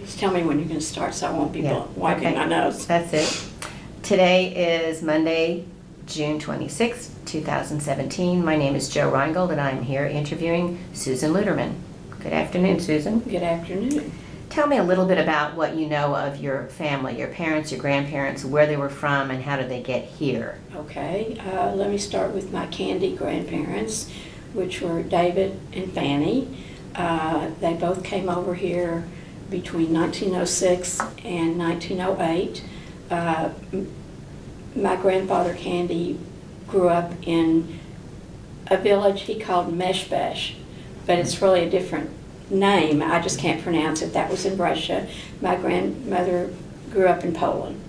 Just tell me when you're going to start so I won't be wiping okay. my nose. That's it. Today is Monday, June 26, 2017. My name is Joe Reingold, and I'm here interviewing Susan Luterman. Good afternoon, Susan. Good afternoon. Tell me a little bit about what you know of your family, your parents, your grandparents, where they were from, and how did they get here? Okay, let me start with my Candy grandparents, which were David and Fanny. They both came over here between 1906 and 1908. My grandfather Candy grew up in a village he called Meshbesh, but it's really a different name. I just can't pronounce it. That was in Russia. My grandmother grew up in Poland.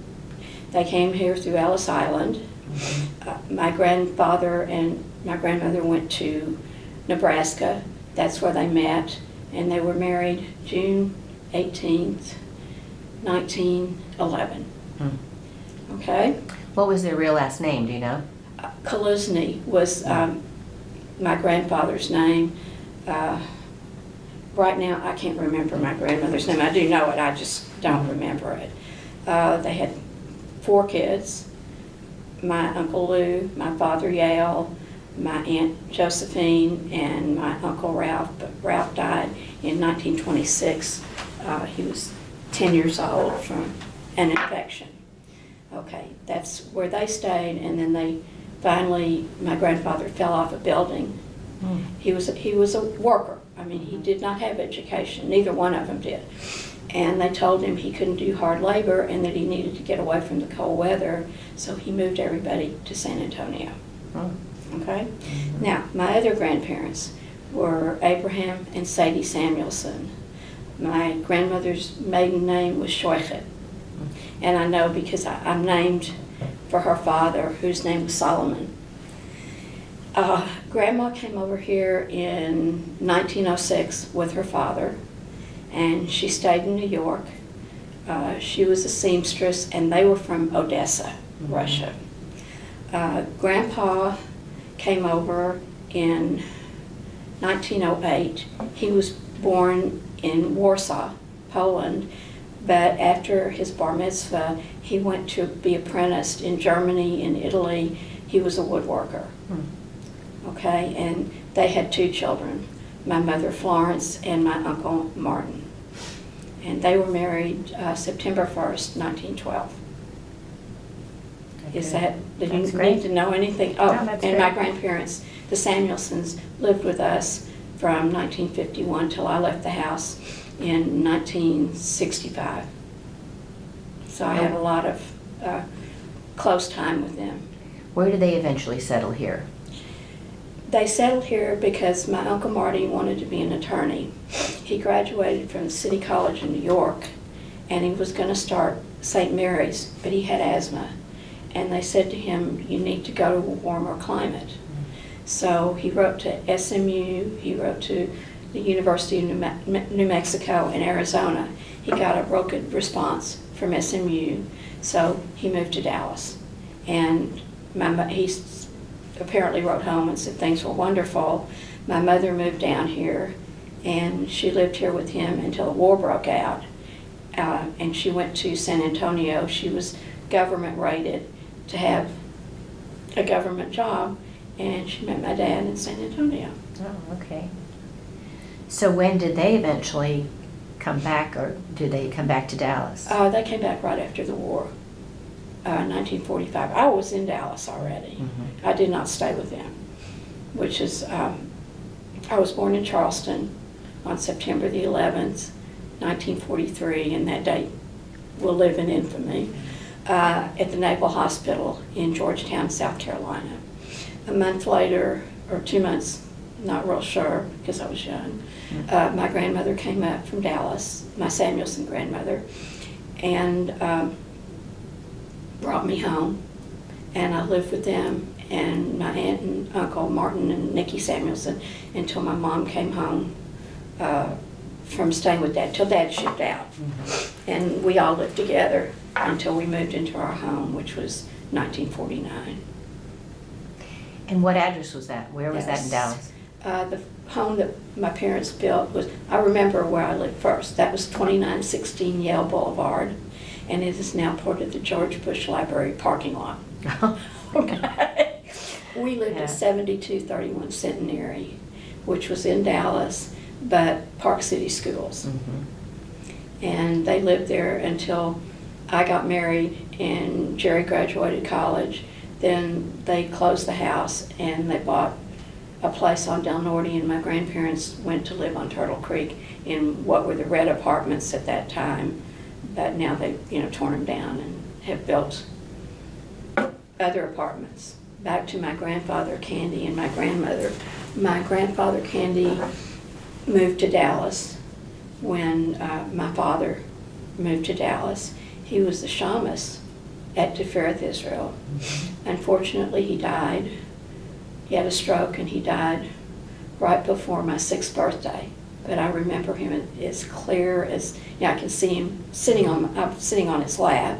They came here through Ellis Island. My grandfather and my grandmother went to Nebraska. That's where they met, and they were married June 18th, 1911. Okay? What was their real last name, do you know? Kaluzny was my grandfather's name. Right now, I can't remember my grandmother's name. I do know it, I just don't remember it. They had 4 kids. My Uncle Lou, my father Yale, my Aunt Josephine, and my Uncle Ralph. But Ralph died in 1926. He was 10 years old from an infection. Okay, that's where they stayed, and then they finally, my grandfather fell off a building. He was a worker. I mean, he did not have education. Neither one of them did. And they told him he couldn't do hard labor and that he needed to get away from the cold weather, so he moved everybody to San Antonio. Okay? Now, my other grandparents were Abraham and Sadie Samuelson. My grandmother's maiden name was Scheuchet. And I know because I'm named for her father, whose name was Solomon. Grandma came over here in 1906 with her father, and she stayed in New York. She was a seamstress, and they were from Odessa, Russia. Grandpa came over in 1908. He was born in Warsaw, Poland, but after his bar mitzvah, he went to be apprenticed in Germany, in Italy. He was a woodworker. Okay, and they had 2 children, my mother Florence and my uncle Martin. And they were married September 1st, 1912. Okay. Is that, did you That's great. need to know anything? Oh, No, that's and great. my grandparents, the Samuelsons, lived with us from 1951 till I left the house in 1965. So I had a lot of close time with them. Where did they eventually settle here? They settled here because my Uncle Marty wanted to be an attorney. He graduated from the City College in New York, and he was going to start St. Mary's, but he had asthma. And they said to him, you need to go to a warmer climate. So he wrote to SMU, he wrote to the University of New Mexico and Arizona. He got a real good response from SMU, so he moved to Dallas. And he apparently wrote home and said things were wonderful. My mother moved down here, and she lived here with him until the war broke out. And she went to San Antonio. She was government rated to have a government job, and she met my dad in San Antonio. Oh, okay. So when did they eventually come back, or did they come back to Dallas? They came back right after the war, 1945. I was in Dallas already. I did not stay with them, which is, I was born in Charleston on September the 11th, 1943, and that date will live in infamy, at the Naval Hospital in Georgetown, South Carolina. A month later, or 2 months, not real sure because I was young, my grandmother came up from Dallas, my Samuelson grandmother, and brought me home, and I lived with them and my aunt and uncle Martin and Nikki Samuelson until my mom came home from staying with Dad, till Dad shipped out. And we all lived together until we moved into our home, which was 1949. And what address was that? Where was that in Dallas? The home that my parents built was, I remember where I lived first. That was 2916 Yale Boulevard, and it is now part of the George Bush Library parking lot. Okay. We lived at 7231 Centenary, which was in Dallas, but Park City Schools. And they lived there until I got married and Jerry graduated college. Then they closed the house and they bought a place on Del Norte, and my grandparents went to live on Turtle Creek in what were the red apartments at that time, but now they've torn them down and have built other apartments. Back to my grandfather Candy and my grandmother. My grandfather Candy moved to Dallas when my father moved to Dallas. He was the shamus at Tifereth, Israel. Unfortunately, he died. He had a stroke and he died right before my 6th birthday. But I remember him as clear as, I can see him sitting on his lap.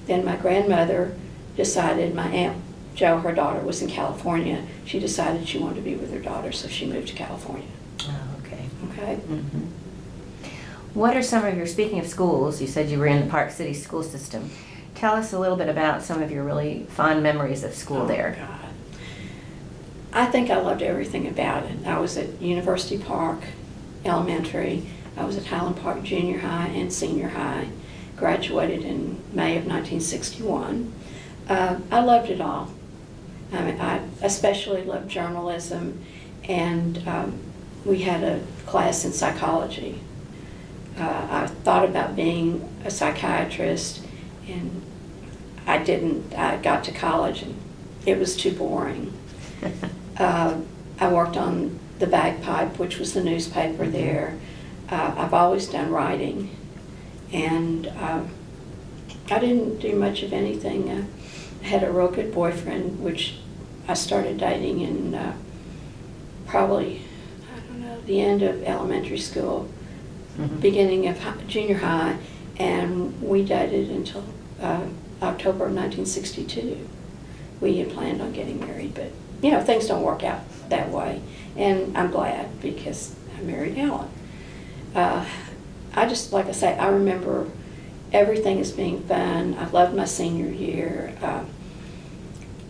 Then my grandmother decided, my Aunt Jo, her daughter, was in California. She decided she wanted to be with her daughter, so she moved to California. Oh, okay. Okay? What are some of your, speaking of schools, you said you were in the Park City school system. Tell us a little bit about some of your really fond memories of school there. God. I think I loved everything about it. I was at University Park Elementary. I was at Highland Park Junior High and Senior High. Graduated in May of 1961. I loved it all. I mean, I especially loved journalism, and we had a class in psychology. I thought about being a psychiatrist, and I didn't. I got to college, and it was too boring. I worked on the Bagpipe, which was the newspaper there. I've always done writing, and I didn't do much of anything. I had a real good boyfriend, which I started dating in probably, the end of elementary school, beginning of junior high, and we dated until October of 1962. We had planned on getting married, but things don't work out that way, and I'm glad because I married Alan. I just, like I say, I remember everything as being fun. I loved my senior year,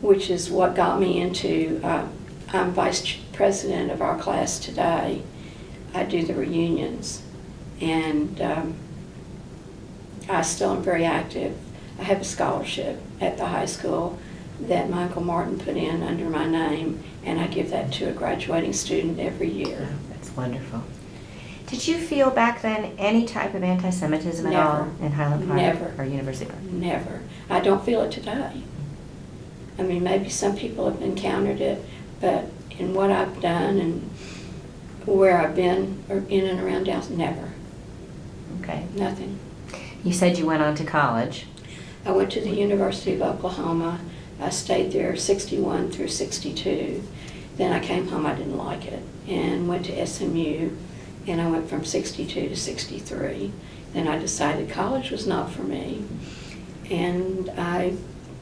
which is what got me into, I'm vice president of our class today. I do the reunions, and I still am very active. I have a scholarship at the high school that my Uncle Martin put in under my name, and I give that to a graduating student every year. Oh, that's wonderful. Did you feel back then any type of anti-Semitism at all in Highland Park Never. or University Park? Never. I don't feel it today. I mean, maybe some people have encountered it, but in what I've done and where I've been or in and around Dallas, never. Okay. Nothing. You said you went on to college. I went to the University of Oklahoma. I stayed there 61 through 62. Then I came home, I didn't like it, and went to SMU, and I went from 62 to 63. Then I decided college was not for me, and I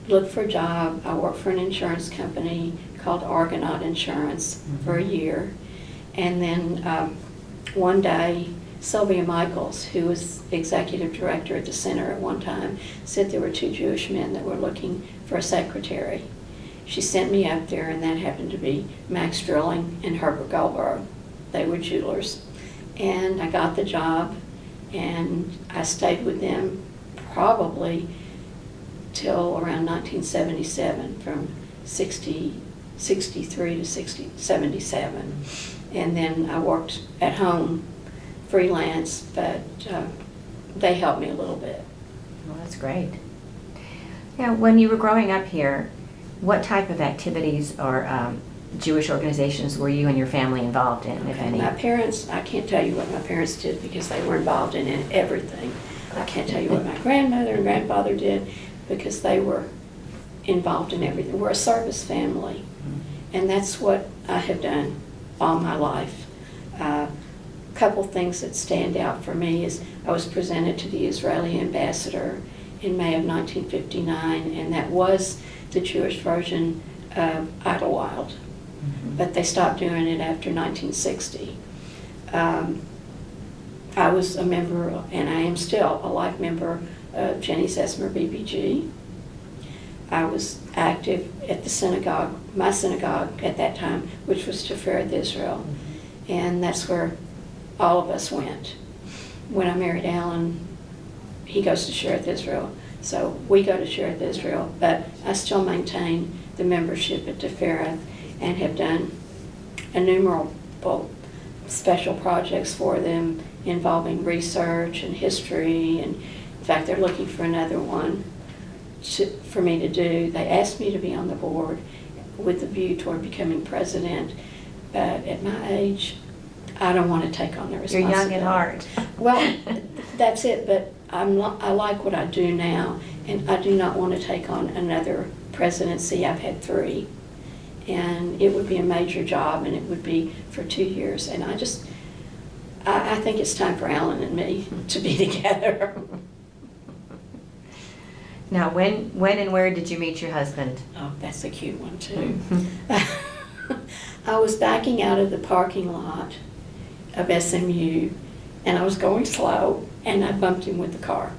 looked for a job. I worked for an insurance company called Argonaut Insurance for a year, and then one day Sylvia Michaels, who was executive director at the center at one time, said there were 2 Jewish men that were looking for a secretary. She sent me up there, and that happened to be Max Drilling and Herbert Goldberg. They were jewelers. And I got the job, and I stayed with them probably till around 1977, from 63 to 77. And then I worked at home, freelance, but they helped me a little bit. Well, that's great. Now, when you were growing up here, what type of activities or Jewish organizations were you and your family involved in, if any? My parents, I can't tell you what my parents did because they were involved in everything. I can't tell you what my grandmother and grandfather did because they were involved in everything. We're a service family, and that's what I have done all my life. Couple things that stand out for me is I was presented to the Israeli ambassador in May of 1959, and that was the Jewish version of Idlewild. but they stopped doing it after 1960. I was a member, and I am still a life member of Jenny Zesmer BBG. I was active at the synagogue, my synagogue at that time, which was Tifereth Israel, and that's where all of us went. When I married Alan, he goes to Tifereth Israel, so we go to Tifereth Israel, but I still maintain the membership at Tifereth and have done innumerable special projects for them involving research and history, and in fact they're looking for another one for me to do. They asked me to be on the board with a view toward becoming president, but at my age I don't want to take on the responsibility. You're young at heart. Well, that's it, but I like what I do now, and I do not want to take on another presidency. I've had 3, and it would be a major job, and it would be for 2 years, and I think it's time for Alan and me to be together. Now, when and where did you meet your husband? Oh, that's a cute one, too. I was backing out of the parking lot of SMU, and I was going slow, and I bumped him with the car.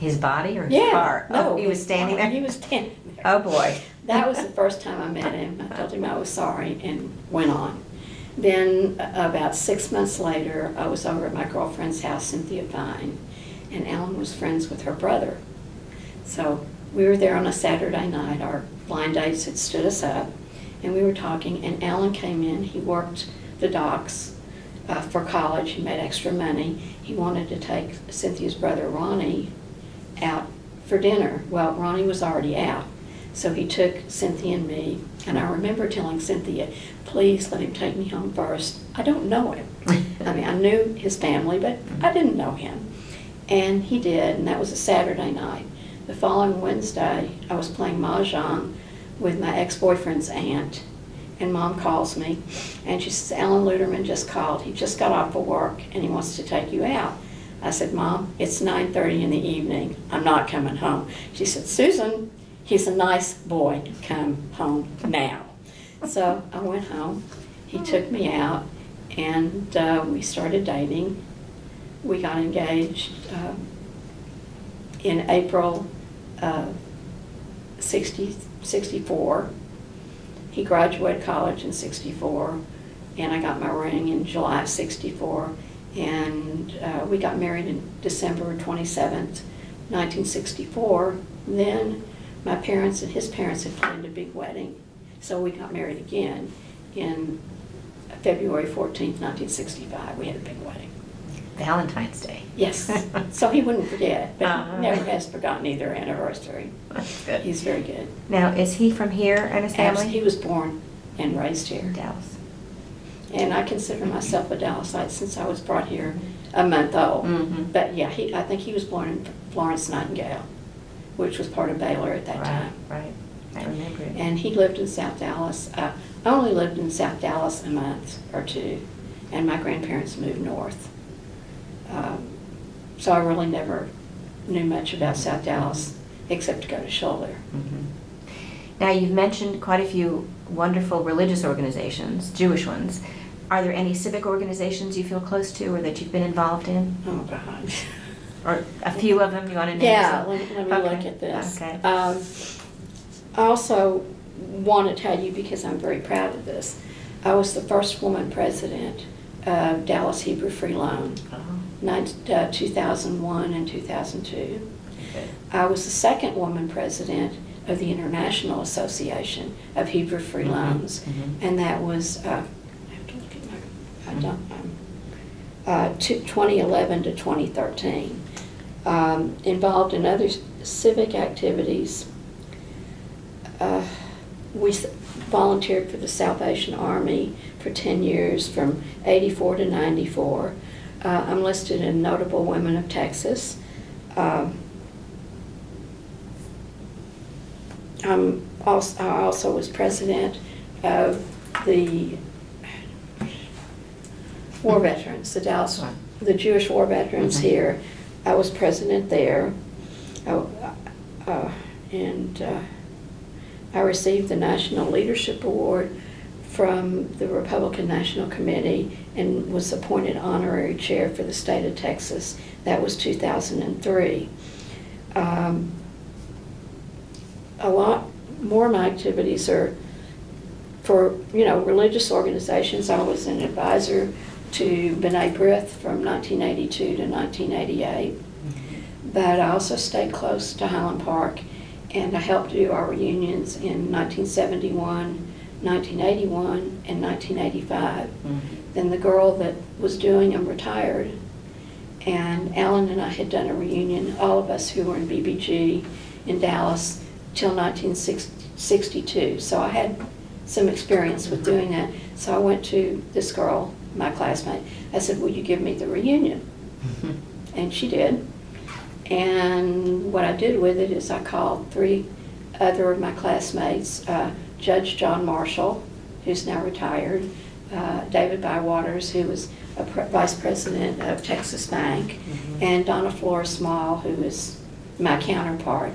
His body or his car? No, Oh, he was standing there? He was standing there. Oh, boy. That was the first time I met him. I told him I was sorry and went on. Then about 6 months later, I was over at my girlfriend's house, Cynthia Vine, and Alan was friends with her brother. So we were there on a Saturday night. Our blind dates had stood us up, and we were talking, and Alan came in. He worked the docks for college. He made extra money. He wanted to take Cynthia's brother, Ronnie, out for dinner. Well, Ronnie was already out, so he took Cynthia and me, and I remember telling Cynthia, please let him take me home first. I don't know him. I mean, I knew his family, but I didn't know him. And he did, and that was a Saturday night. The following Wednesday, I was playing mahjong with my ex-boyfriend's aunt, and Mom calls me, and she says, Alan Luterman just called. He just got off of work, and he wants to take you out. I said, Mom, it's 9:30 in the evening. I'm not coming home. She said, Susan, he's a nice boy. Come home now. So I went home. He took me out, and we started dating. We got engaged in April of 64. He graduated college in 64, and I got my ring in July of 64. And we got married in December 27th, 1964. Then my parents and his parents had planned a big wedding, so we got married again in February 14th, 1965. We had a big wedding. Valentine's Day. Yes, so he wouldn't forget, but Uh-huh. he never has forgotten either anniversary. That's good. He's very good. Now, is he from here and his family? He was born and raised here. Dallas. And I consider myself a Dallasite since I was brought here a month old. Mm-hmm. But yeah, I think he was born in Florence Nightingale, which was part of Baylor at that Right, time. right. I remember it. And he lived in South Dallas. I only lived in South Dallas a month or 2, and my grandparents moved north. So I really never knew much about South Dallas except to go to shul there. Mhm. Now, you've mentioned quite a few wonderful religious organizations, Jewish ones. Are there any civic organizations you feel close to or that you've been involved in? Oh, God. Or a few of them you want to name? Yeah, some? let me Okay. look at this. Okay. I also want to tell you, because I'm very proud of this, I was the first woman president of Dallas Hebrew Free Loan, Oh, 2001 and 2002. good. I was the second woman president of the International Association of Hebrew Free Loans, and that was, I have to look at my, I don't, 2011 to 2013. Involved in other civic activities. We volunteered for the Salvation Army for 10 years, from 84 to 94. I'm listed in Notable Women of Texas. I also was president of the war veterans, the Jewish war veterans here. I was president there. And I received the National Leadership Award from the Republican National Committee and was appointed honorary chair for the state of Texas. That was 2003. A lot more of my activities are for, religious organizations. I was an advisor to B'nai B'rith from 1982 to 1988. But I also stayed close to Highland Park, and I helped do our reunions in 1971, 1981, and 1985. Then the girl that was doing them retired, and Alan and I had done a reunion, all of us who were in BBG in Dallas, till 1962. So I had some experience with doing that. So I went to this girl, my classmate. I said, will you give me the reunion? And she did. And what I did with it is I called 3 other of my classmates, Judge John Marshall, who's now retired, David Bywaters, who was a vice president of Texas Bank, and Donna Flora Small, who is my counterpart.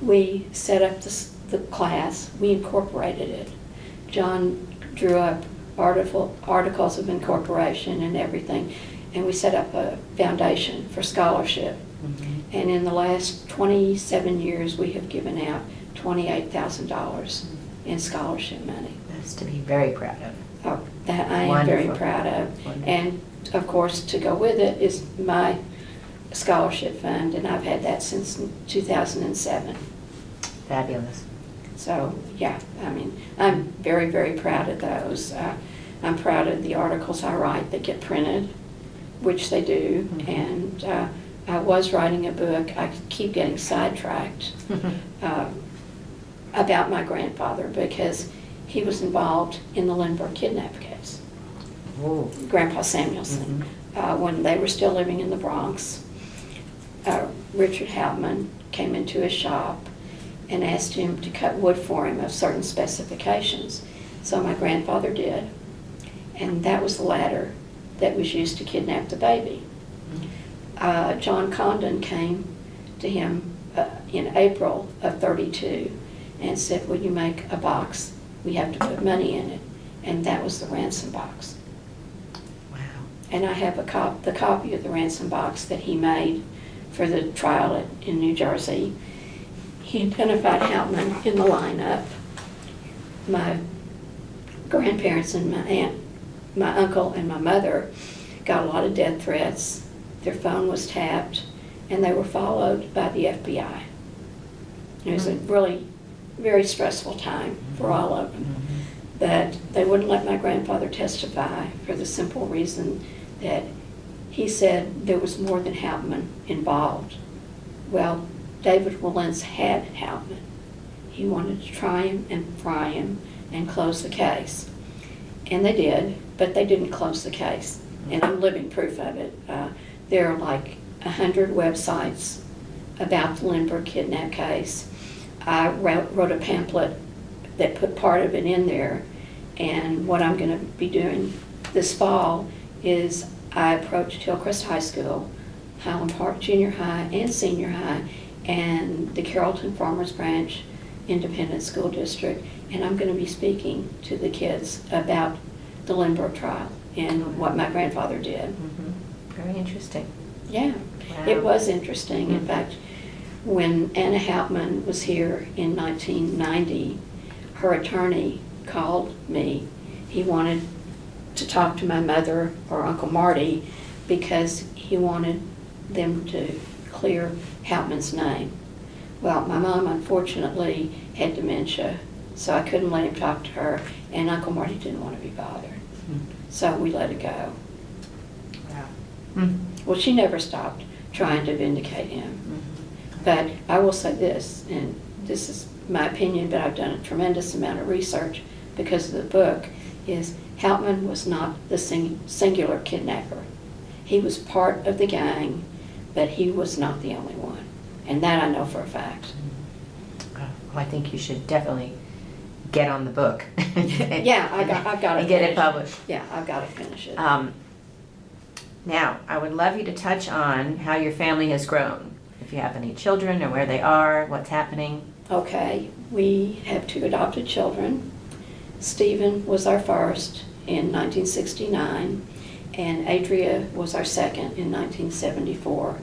We set up the class, we incorporated it. John drew up articles of incorporation and everything, and we set up a foundation for scholarship. And in the last 27 years, we have given out $28,000 in scholarship money. That's to be very proud of. Oh, that I am Wonderful. very proud of. Wonderful. And of course, to go with it is my scholarship fund, and I've had that since 2007. Fabulous. So, yeah, I'm very, very proud of those. I'm proud of the articles I write that get printed, which they do, and I was writing a book. I keep getting sidetracked about my grandfather because he was involved in the Lindbergh kidnap case. Oh. Grandpa Samuelson, when they were still living in the Bronx. Richard Hauptman came into his shop and asked him to cut wood for him of certain specifications. So my grandfather did, and that was the ladder that was used to kidnap the baby. John Condon came to him in April of '32 and said, will you make a box? We have to put money in it. And that was the ransom box. Wow. And I have the copy of the ransom box that he made for the trial in New Jersey. He identified Hauptman in the lineup. My grandparents and my aunt, my uncle and my mother got a lot of death threats. Their phone was tapped, and they were followed by the FBI. It was a really very stressful time for all of them. But they wouldn't let my grandfather testify for the simple reason that he said there was more than Hauptman involved. Well, David Willens had Hauptman. He wanted to try him and fry him and close the case. And they did, but they didn't close the case. And I'm living proof of it. There are like 100 websites about the Lindbergh kidnap case. I wrote a pamphlet that put part of it in there. And what I'm going to be doing this fall is I approached Hillcrest High School, Highland Park Junior High and Senior High, and the Carrollton Farmers Branch Independent School District, and I'm going to be speaking to the kids about the Lindbergh trial and what my grandfather did. Very interesting. Yeah, Wow. it was interesting. In fact, when Anna Hauptman was here in 1990, her attorney called me. He wanted to talk to my mother or Uncle Marty because he wanted them to clear Hauptman's name. Well, my mom unfortunately had dementia, so I couldn't let him talk to her, and Uncle Marty didn't want to be bothered. So we let it go. Wow. Well, she never stopped trying to vindicate him. But I will say this, and this is my opinion, but I've done a tremendous amount of research because of the book, is Hauptman was not the singular kidnapper. He was part of the gang, but he was not the only one. And that I know for a fact. Well, I think you should definitely get on the book. Yeah, I've got to and get finish it published. Yeah, I've got to finish it. Now, I would love you to touch on how your family has grown. If you have any children or where they are, what's happening. Okay, we have 2 adopted children. Stephen was our first in 1969, and Adria was our second in 1974.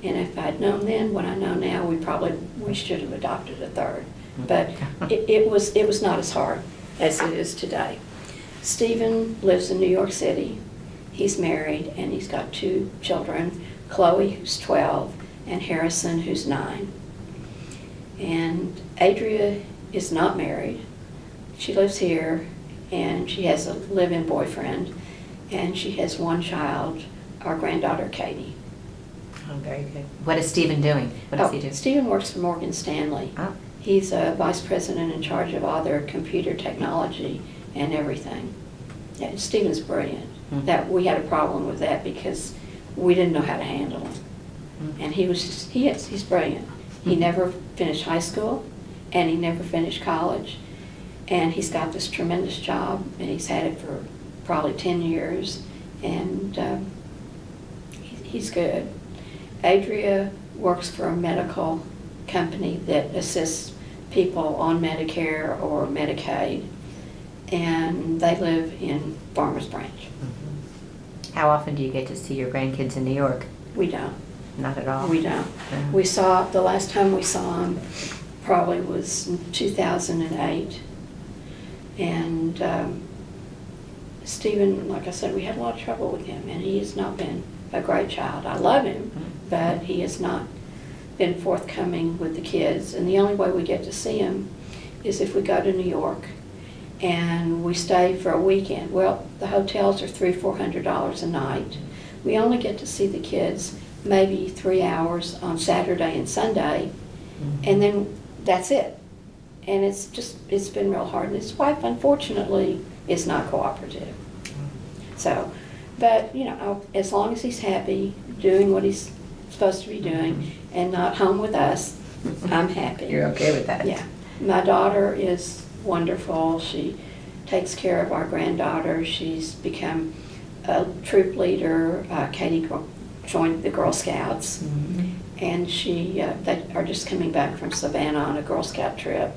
And if I'd known then what I know now, we should have adopted a third. But it was not as hard as it is today. Stephen lives in New York City. He's married, and he's got 2 children, Chloe, who's 12, and Harrison, who's 9. And Adria is not married. She lives here, and she has a live-in boyfriend, and she has 1 child, our granddaughter, Katie. Oh, very good. What is Stephen doing? What does he do? Stephen works for Morgan Stanley. Oh. He's a vice president in charge of all their computer technology and everything. Yeah, Stephen's brilliant. Mm-hmm. That we had a problem with that because we didn't know how to handle him. Mm-hmm. And he's brilliant. He never finished high school, and he never finished college. And he's got this tremendous job, and he's had it for probably 10 years, and he's good. Adria works for a medical company that assists people on Medicare or Medicaid, and they live in Farmers Branch. Mm-hmm. How often do you get to see your grandkids in New York? We don't. Not at all? We don't. Yeah. The last time we saw him probably was in 2008. And Stephen, like I said, we had a lot of trouble with him, and he has not been a great child. I love him, but he has not been forthcoming with the kids. And the only way we get to see him is if we go to New York and we stay for a weekend. Well, the hotels are $300-400 a night. We only get to see the kids maybe 3 hours on Saturday and Sunday, and then that's it. And it's been real hard. And his wife, unfortunately, is not cooperative. So, but, as long as he's happy, doing what he's supposed to be doing, and not home with us, I'm happy. You're okay with that? Yeah. My daughter is wonderful. She takes care of our granddaughter. She's become a troop leader. Katie joined the Girl Scouts. Mm-hmm. And they are just coming back from Savannah on a Girl Scout trip.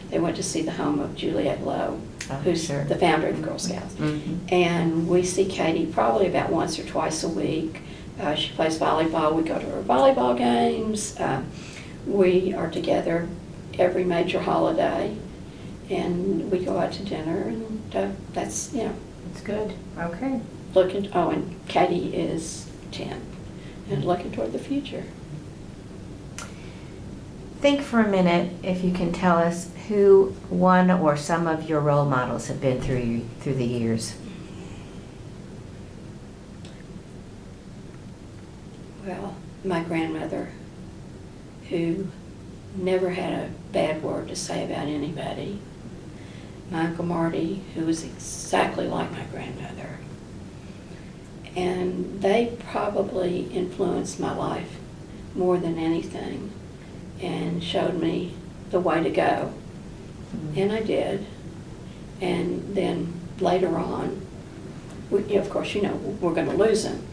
They went to see the home of Juliette Lowe, who's the founder of the Girl Scouts. Mm-hmm. And we see Katie probably about once or twice a week. She plays volleyball. We go to her volleyball games. We are together every major holiday, and we go out to dinner, and that's. That's good. Okay. And Katie is 10, and looking toward the future. Think for a minute if you can tell us who one or some of your role models have been through the years. Well, my grandmother, who never had a bad word to say about anybody. My Uncle Marty, who was exactly like my grandmother. And they probably influenced my life more than anything and showed me the way to go. Mm-hmm. And I did. And then later on, of course, we're going to lose him.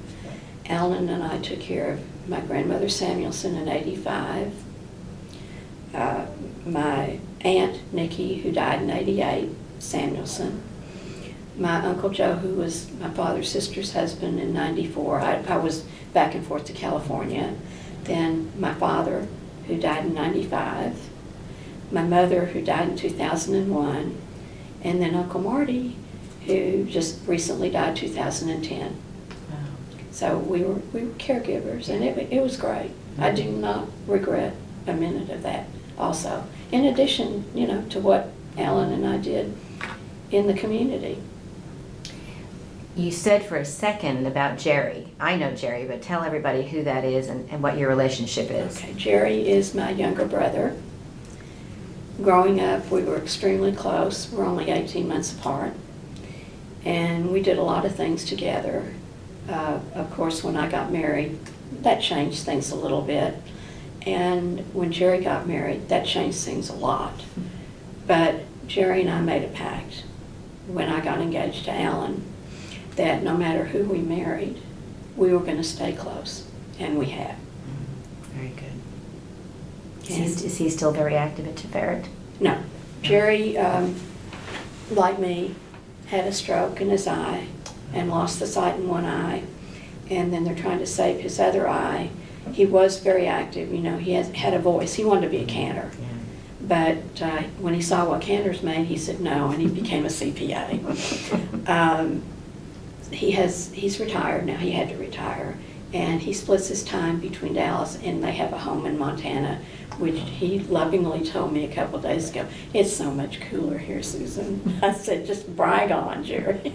Alan and I took care of my grandmother Samuelson in 85. My aunt Nikki, who died in 88, Samuelson. My Uncle Joe, who was my father's sister's husband, in 94. I was back and forth to California. Then my father, who died in 95. My mother, who died in 2001. And then Uncle Marty, who just recently died 2010. Wow. So we were caregivers, and it was great. Mm-hmm. I do not regret a minute of that also. In addition, to what Alan and I did in the community. You said for a second about Jerry. I know Jerry, but tell everybody who that is and what your relationship is. Okay, Jerry is my younger brother. Growing up, we were extremely close. We're only 18 months apart. And we did a lot of things together. Of course, when I got married, that changed things a little bit. And when Jerry got married, that changed things a lot. But Jerry and I made a pact when I got engaged to Alan that no matter who we married, we were going to stay close, and we have. Very good. Is he still very active at Teferet? No. Jerry like me, had a stroke in his eye and lost the sight in one eye, and then they're trying to save his other eye. He was very active, he had a voice. He wanted to be a cantor. But when he saw what cantors made, he said no, and he became a CPA. He's retired now. He had to retire. And he splits his time between Dallas, and they have a home in Montana, which he lovingly told me a couple of days ago, it's so much cooler here, Susan. I said, just brag on, Jerry.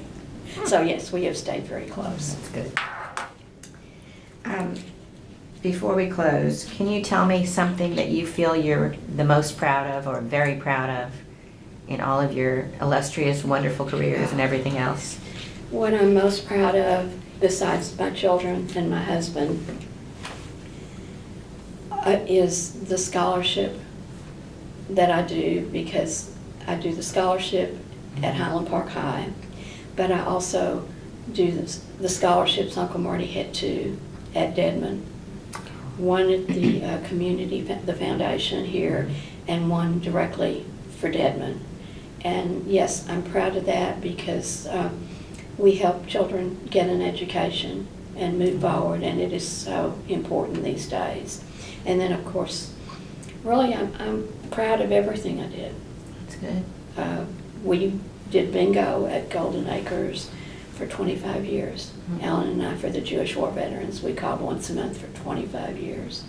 So yes, we have stayed very close. That's good. Before we close, can you tell me something that you feel you're the most proud of or very proud of in all of your illustrious, wonderful careers and everything else? What I'm most proud of, besides my children and my husband, is the scholarship that I do, because I do the scholarship at Highland Park High, but I also do the scholarships Uncle Marty had too at Dedmon. One at the community, the foundation here, and one directly for Dedmon. And yes, I'm proud of that because we help children get an education and move forward, and it is so important these days. And then, of course, really, I'm proud of everything I did. That's good. We did bingo at Golden Acres for 25 years. Mm-hmm. Alan and I, for the Jewish War Veterans, we called once a month for 25 years.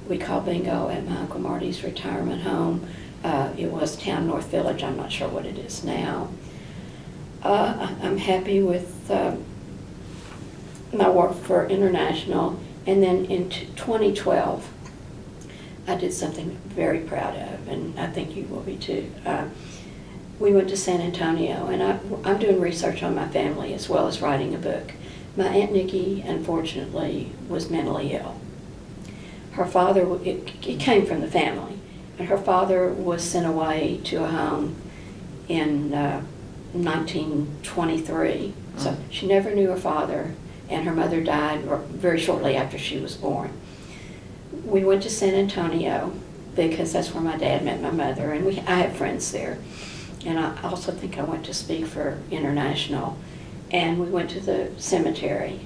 We called bingo at my Uncle Marty's retirement home. It was Town North Village. I'm not sure what it is now. I'm happy with my work for International. And then in 2012, I did something very proud of, and I think you will be too. We went to San Antonio, and I'm doing research on my family as well as writing a book. My Aunt Nikki, unfortunately, was mentally ill. Her father, it came from the family, and her father was sent away to a home in 1923. So she never knew her father, and her mother died very shortly after she was born. We went to San Antonio because that's where my dad met my mother, and I have friends there. And I also think I went to speak for International. And we went to the cemetery,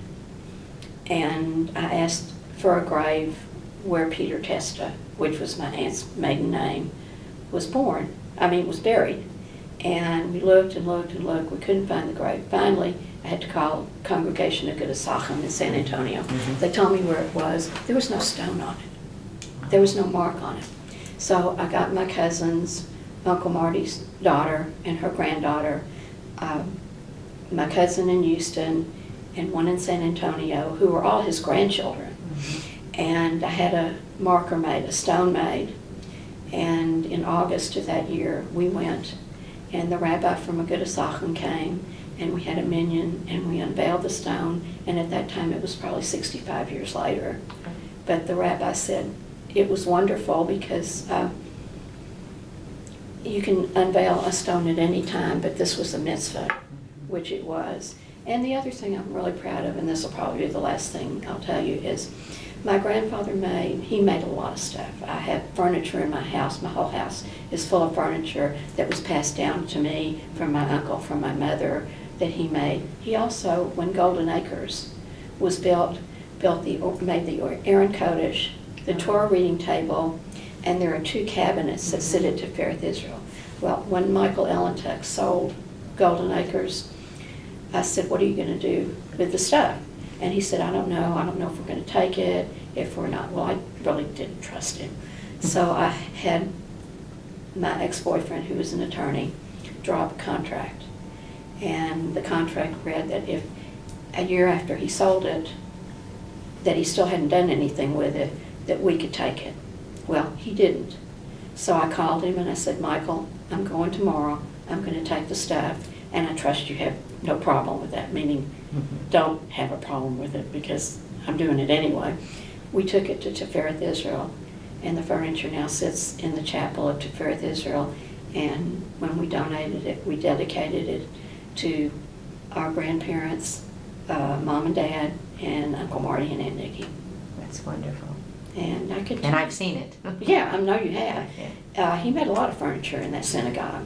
and I asked for a grave where Peter Testa, which was my aunt's maiden name, was buried. And we looked and looked and looked. We couldn't find the grave. Finally, I had to call Congregation of Good Asachim in San Antonio. Mm-hmm. They told me where it was. There was no stone on it. There was no mark on it. So I got my cousins, Uncle Marty's daughter and her granddaughter, my cousin in Houston, and one in San Antonio, who were all his grandchildren. Mm-hmm. And I had a marker made, a stone made. And in August of that year, we went, and the rabbi from a Good Asachim came, and we had a minyan, and we unveiled the stone, and at that time it was probably 65 years later. But the rabbi said it was wonderful because you can unveil a stone at any time, but this was a mitzvah, which it was. And the other thing I'm really proud of, and this will probably be the last thing I'll tell you, is my grandfather made a lot of stuff. I have furniture in my house. My whole house is full of furniture that was passed down to me from my uncle, from my mother, that he made. He also, when Golden Acres was built, made the Aaron Kodesh, the Torah reading table, and there are 2 cabinets that sit at Tifereth Israel. Well, when Michael Ellentuck sold Golden Acres, I said, what are you going to do with the stuff? And he said, I don't know if we're going to take it, if we're not. Well, I really didn't trust him. So I had my ex-boyfriend, who was an attorney, draw up a contract. And the contract read that if a year after he sold it, that he still hadn't done anything with it, that we could take it. Well, he didn't. So I called him and I said, Michael, I'm going tomorrow. I'm going to take the stuff, and I trust you have no problem with that, meaning don't have a problem with it because I'm doing it anyway. We took it to Tifereth Israel, and the furniture now sits in the chapel of Tifereth Israel, and when we donated it, we dedicated it to our grandparents, Mom and Dad, and Uncle Marty and Aunt Nikki. That's wonderful. And I could. And I've seen it. Yeah, I know you have. Yeah. He made a lot of furniture in that synagogue.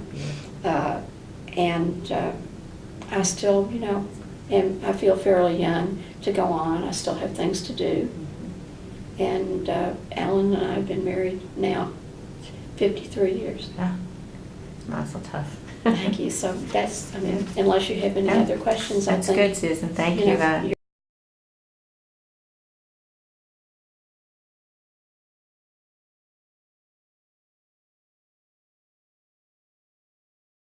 And I still, I feel fairly young to go on. I still have things to do. And Alan and I have been married now 53 years. Yeah. Mazel tov. Thank you. So that's, unless you have any No, other questions, I That's think. good, Susan. Thank you. You're